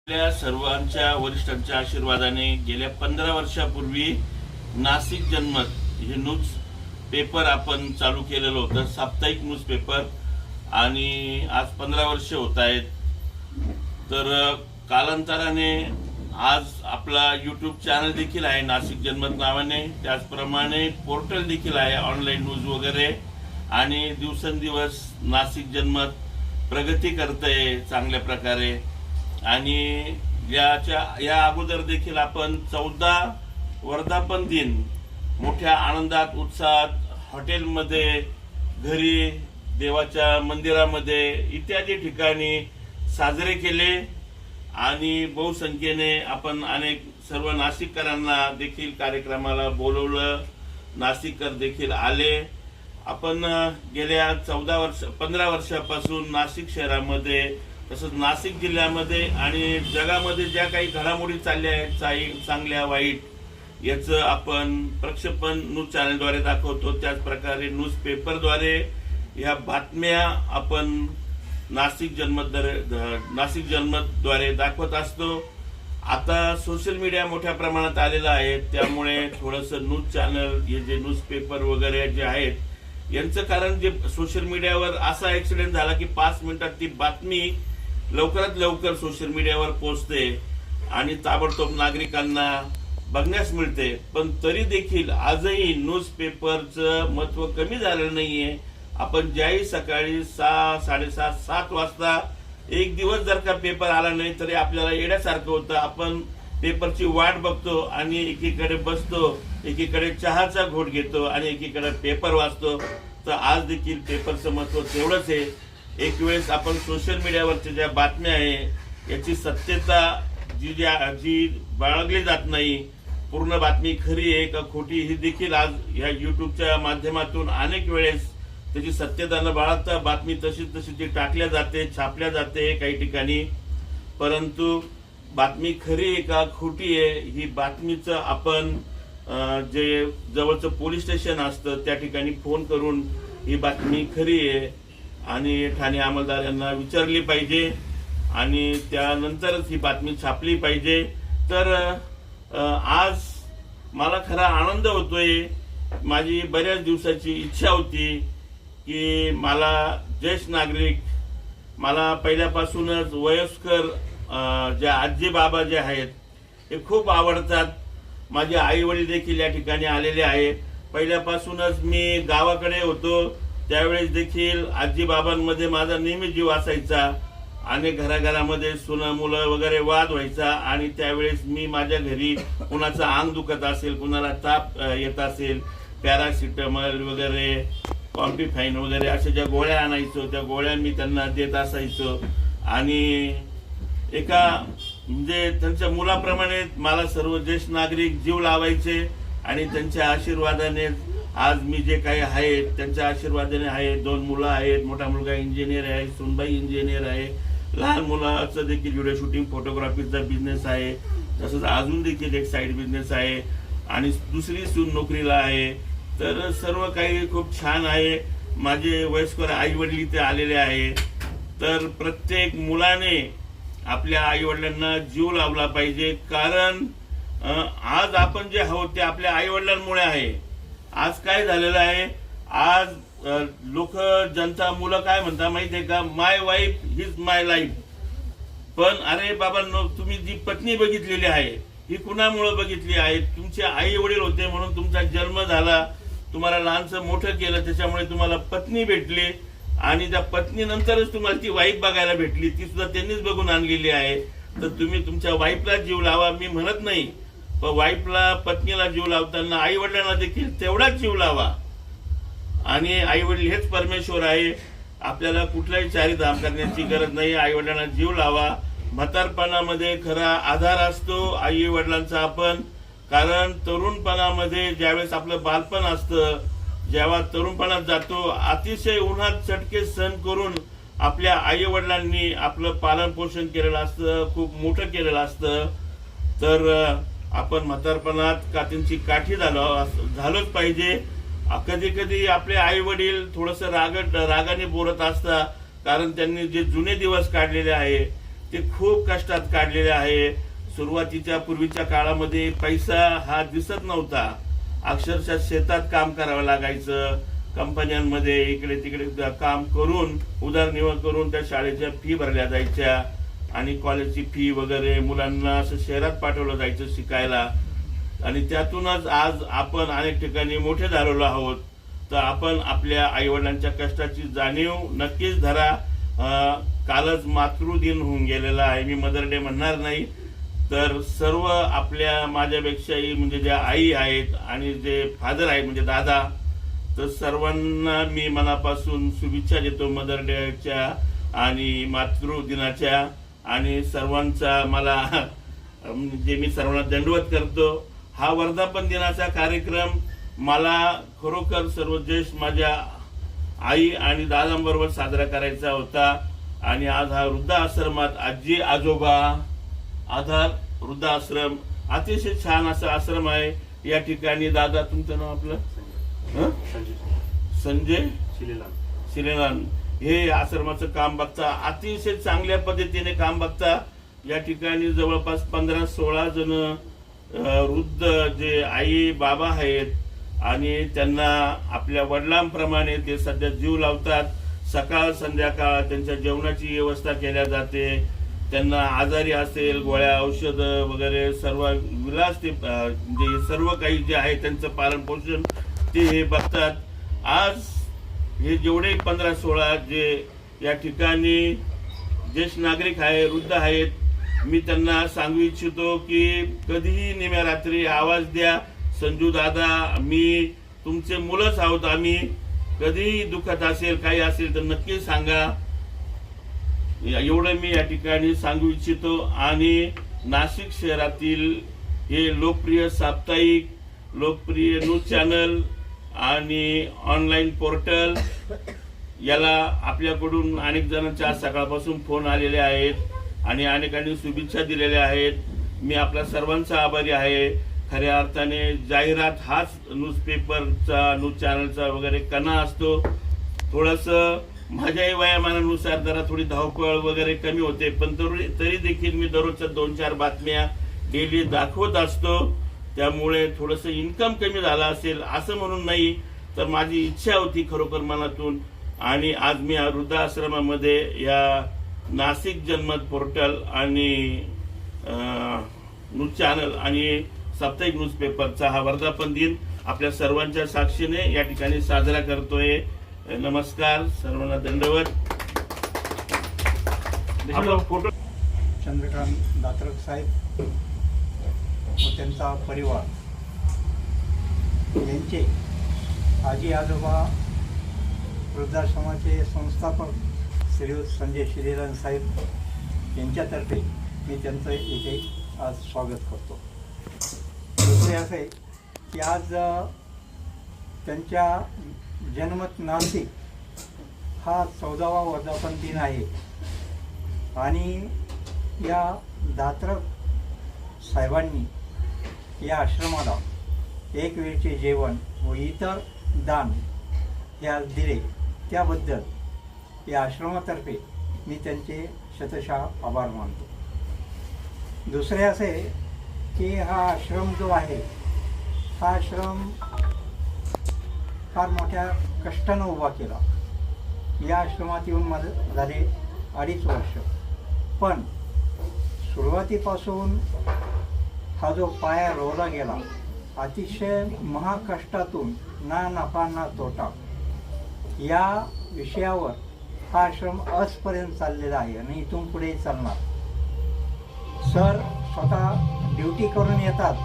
आपल्या सर्वांच्या वरिष्ठांच्या आशीर्वादाने गेल्या 15 वर्षापूर्वी नाशिक जनमत हे न्यूज पेपर आपण चालू केलेलं होतं, साप्ताहिक न्यूज पेपर. आणि आज 15 वर्ष होत आहेत. तर कालांतराने आज आपला यूट्यूब चॅनल देखील आहे नाशिक जनमत नावाने, त्याचप्रमाणे पोर्टल देखील आहे ऑनलाईन न्यूज वगैरे. आणि दिवसेंदिवस नाशिक जनमत प्रगती करते चांगल्या प्रकारे. आणि या अगोदर देखील आपण 14 वर्धापन दिन मोठ्या आनंदात उत्साहात हॉटेलमध्ये, घरी, देवाच्या मंदिरामध्ये इत्यादी ठिकाणी साजरे केले. आणि बहुसंख्येने आपण अनेक सर्व नाशिककरांना देखील कार्यक्रमाला बोलवलं, नाशिककर देखील आले. आपण गेल्या 15 वर्षापासून नाशिक शहरामध्ये तसंच नाशिक जिल्ह्यामध्ये आणि जगामध्ये ज्या काही घडामोडी चालल्या आहेत चांगल्या वाईट याचं आपण प्रक्षेपण न्यूज चॅनलद्वारे दाखवतो. त्याचप्रकारे न्यूज पेपरद्वारे ह्या बातम्या आपण नाशिक जनमतद्वारे दाखवत असतो. आता सोशल मीडिया मोठ्या प्रमाणात आलेला आहे, त्यामुळे थोडंसं न्यूज चॅनल हे जे न्यूज पेपर वगैरे जे आहेत यांचं कारण जे सोशल मीडियावर असा ऍक्सिडेंट झाला की 5 मिनिटात ती बातमी लवकरात लवकर सोशल मीडियावर पोहोचते आणि ताबडतोब नागरिकांना बघण्यास मिळते. पण तरी देखील आजही न्यूज पेपरचं महत्व कमी झालेलं नाहीये. आपण ज्याही सकाळी 6, 7:30, 7 वाजता एक दिवस जर का पेपर आला नाही तरी आपल्याला येण्यासारखं होतं. आपण पेपरची वाट बघतो आणि एकीकडे बसतो, एकीकडे चहाचा घोट घेतो आणि एकीकडे पेपर वाचतो. तर आज देखील पेपरचं महत्व तेवढंच आहे. एक वेळेस आपण सोशल मीडियावरच्या ज्या बातम्या आहे याची सत्यता जी बाळगली जात नाही, पूर्ण बातमी खरी आहे का खोटी ही देखील आज या युट्यूबच्या माध्यमातून अनेक वेळेस त्याची सत्यता न बाळगता बातमी तशी ती टाकल्या जाते, छापल्या जाते काही ठिकाणी. परंतु बातमी खरी आहे का खोटी आहे ही बातमीचं आपण जे जवळचं पोलीस स्टेशन असतं त्या ठिकाणी फोन करून ही बातमी खरी आहे आणि ठाणे अंमलदार यांना विचारली पाहिजे आणि त्यानंतरच ही बातमी छापली पाहिजे. तर आज मला खरा आनंद होतोय. माझी बऱ्याच दिवसाची इच्छा होती की मला ज्येष्ठ नागरिक, मला पहिल्यापासूनच वयस्कर जे आजी बाबा जे आहेत हे खूप आवडतात. माझे आई वडील देखील या ठिकाणी आलेले आहे. पहिल्यापासूनच मी गावाकडे होतो त्यावेळेस देखील आजी बाबांमध्ये माझा नेहमी जीव असायचा. अनेक घराघरामध्ये सुना मुलं वगैरे वाद व्हायचा आणि त्यावेळेस मी माझ्या घरी कुणाचं अंग दुखत असेल, कुणाला ताप येत असेल, पॅरासिटामॉल वगैरे, कॉम्पिफाईन वगैरे अशा ज्या गोळ्या आणायचो त्या गोळ्या मी त्यांना देत असायचो. आणि एका म्हणजे त्यांच्या मुलाप्रमाणे मला सर्व ज्येष्ठ नागरिक जीव लावायचे आणि त्यांच्या आशीर्वादाने आज मी जे काही आहे त्यांच्या आशीर्वादाने आहे. 2 मुलं आहेत, मोठा मुलगा इंजिनियर आहे, सुनबाई इंजिनियर आहे, लहान मुलाचं देखील व्हिडिओ शूटिंग फोटोग्राफीचा बिझनेस आहे, तसंच अजून देखील एक साईड बिझनेस आहे आणि दुसरी सून नोकरीला आहे. तर सर्व काही खूप छान आहे. माझे वयस्कर आई वडील इथे आलेले आहे. तर प्रत्येक मुलाने आपल्या आई वडिलांना जीव लावला पाहिजे, कारण आज आपण जे आहोत ते आपल्या आई वडिलांमुळे आहे. आज काय झालेलं आहे, आज जनता मुलं काय म्हणतात माहितीये का, माय वाईफ इज माय लाईफ. पण अरे बाबा, तुम्ही जी पत्नी बघितलेली आहे ही कुणामुळे बघितली आहे? तुमचे आई वडील होते म्हणून तुमचा जन्म झाला, तुम्हाला लहानचं मोठं केलं, त्याच्यामुळे तुम्हाला पत्नी भेटली आणि त्या पत्नीनंतरच तुम्हाला ती वाईफ बघायला भेटली. ती सुद्धा त्यांनीच बघून आणलेली आहे. तर तुम्ही तुमच्या वाईफला जीव लावा, मी म्हणत नाही, पण वाईफला, पत्नीला जीव लावताना आई वडिलांना देखील तेवढाच जीव लावा. आणि आई वडील हेच परमेश्वर आहे. आपल्याला कुठलाही चारिधाम करण्याची गरज नाही. आई वडिलांना जीव लावा. म्हातारपणामध्ये खरा आधार असतो आई वडिलांचा आपण. कारण तरुणपणामध्ये ज्यावेळेस आपलं बालपण असतं, जेव्हा तरुणपणात जातो, अतिशय उन्हात चटके सहन करून आपल्या आई वडिलांनी आपलं पालन पोषण केलेलं असतं, खूप मोठं केलेलं असतं. तर आपण म्हातारपणात काठींची काठी झालोच पाहिजे. कधी कधी आपले आई वडील थोडस रागाने बोलत असतात, कारण त्यांनी जे जुने दिवस काढलेले आहे ते खूप कष्टात काढलेले आहे. सुरुवातीच्या पूर्वीच्या काळामध्ये पैसा हा दिसत नव्हता. अक्षरशः शेतात काम करावं लागायचं, कंपन्यांमध्ये इकडे तिकडे काम करून उदरनिर्वाह करून त्या शाळेच्या फी भरल्या जायच्या आणि कॉलेजची फी वगैरे मुलांना असं शहरात पाठवलं जायचं शिकायला. आणि त्यातूनच आज आपण अनेक ठिकाणी मोठे झालेलो आहोत. तर आपण आपल्या आईवडिलांच्या कष्टाची जाणीव नक्कीच धरा. कालच मातृदिन होऊन गेलेला आहे, मी मदर डे म्हणणार नाही. तर सर्व आपल्या माझ्यापेक्षाही म्हणजे ज्या आई आहेत आणि जे फादर आहेत म्हणजे दादा, तर सर्वांना मी मनापासून शुभेच्छा देतो मदर डेच्या आणि मातृदिनाच्या. आणि सर्वांचा मला म्हणजे मी सर्वांना दंडवत करतो. हा वर्धापन दिनाचा कार्यक्रम मला खरोखर सर्व ज्येष्ठ माझ्या आई आणि दादांबरोबर साजरा करायचा होता. आणि आज हा वृद्धाश्रमात आजी आजोबा आधार वृद्धाश्रम अतिशय छान असा आश्रम आहे. या ठिकाणी दादा, तुमचं नाव आपलं संजय शिलेलाल, हे आश्रमाचं काम बघता, अतिशय चांगल्या पद्धतीने काम बघता. या ठिकाणी जवळपास 15-16 जण वृद्ध जे आई बाबा आहेत आणि त्यांना आपल्या वडिलांप्रमाणे ते सध्या जीव लावतात. सकाळ संध्याकाळ त्यांच्या जेवणाची व्यवस्था केल्या जाते. त्यांना आजारी असेल गोळ्या औषधं वगैरे सर्व विलास ते म्हणजे सर्व काही जे आहे त्यांचं पालन पोषण ते हे बघतात. आज हे जेवढे 15-16 जे या ठिकाणी ज्येष्ठ नागरिक आहे, वृद्ध आहेत, मी त्यांना सांगू इच्छितो की कधीही निम्या रात्री आवाज द्या. संजू दादा, मी तुमचे मुलंच आहोत. आम्ही कधीही दुखत असेल काही असेल तर नक्की सांगा. एवढं मी या ठिकाणी सांगू इच्छितो. आणि नाशिक शहरातील हे लोकप्रिय साप्ताहिक, लोकप्रिय न्यूज चॅनल आणि ऑनलाईन पोर्टल, याला आपल्याकडून अनेक जणांच्या सकाळपासून फोन आलेले आहेत आणि अनेकांनी शुभेच्छा दिलेल्या आहेत. मी आपल्या सर्वांचा आभारी आहे. खऱ्या अर्थाने जाहिरात हाच न्यूजपेपरचा न्यूज चॅनलचा वगैरे कणा असतो. थोडंसं माझ्याही वयामानानुसार जरा थोडी धावपळ वगैरे कमी होते, पण तरी देखील मी दररोजच्या 2-4 बातम्या डेली दाखवत असतो. त्यामुळे थोडंसं इन्कम कमी झाला असेल असं म्हणून नाही, तर माझी इच्छा होती खरोखर मनातून. आणि आज मी वृद्धाश्रमामध्ये या नाशिक जनमत पोर्टल आणि न्यूज चॅनल आणि साप्ताहिक न्यूजपेपरचा हा वर्धापन दिन आपल्या सर्वांच्या साक्षीने या ठिकाणी साजरा करतोय. नमस्कार, सर्वांना दंडवत. आपला फोटो चंद्रकांत दात्रक साहेब व त्यांचा परिवार यांचे आजी आजोबा वृद्धाश्रमाचे संस्थापक श्री संजय शिलेलाल साहेब यांच्यातर्फे मी त्यांचं इथे आज स्वागत करतो. दुसरे असे की आज त्यांच्या जनमत नाशिक हा 14वा वर्धापन दिन आहे आणि या दात्रक साहेबांनी या आश्रमाला एक वेळचे जेवण व इतर दान हे आज दिले, त्याबद्दल या आश्रमातर्फे मी त्यांचे शतशः आभार मानतो. दुसरे असे की हा आश्रम जो आहे हा आश्रम फार मोठ्या कष्टानं उभा केला. या आश्रमात येऊन माझं झाले 2.5 वर्ष, पण सुरुवातीपासून हा जो पाया रोवला गेला अतिशय महाकष्टातून ना नफा ना तोटा या विषयावर हा आश्रम आजपर्यंत चाललेला आहे आणि इथून पुढे चालणार. सर स्वतः ड्युटी करून येतात,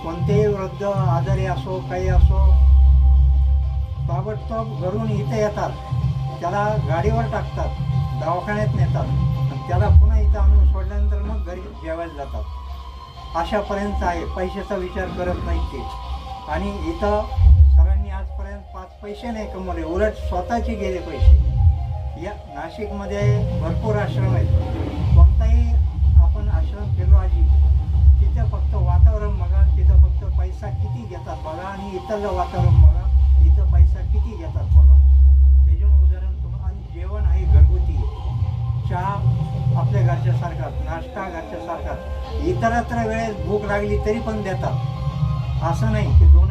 कोणतेही वृद्ध आजारी असो काही असो ताबडतोब घरून इथे येतात, त्याला गाडीवर टाकतात, दवाखान्यात नेतात आणि त्याला पुन्हा इथं आणून सोडल्यानंतर मग घरी जेवायला जातात. अशापर्यंत आहे, पैशाचा विचार करत नाही ते. आणि इथं सरांनी आजपर्यंत 5 पैसे नाही कमवले, उलट स्वतःचे गेले पैसे. या नाशिकमध्ये भरपूर आश्रम आहेत, कोणताही आपण आश्रम फिरू आजी तिथं फक्त वातावरण बघा, तिथं फक्त पैसा किती घेतात बघा आणि इथलं वातावरण बघा, इथं पैसा किती घेतात बघा. त्याच्यामुळे उदाहरण तुम्हाला. आणि जेवण आहे घरगुती, चहा आपल्या घरात सरकार इतरत्र वेळेस भूक लागली तरी पण देतात. असं नाही की 2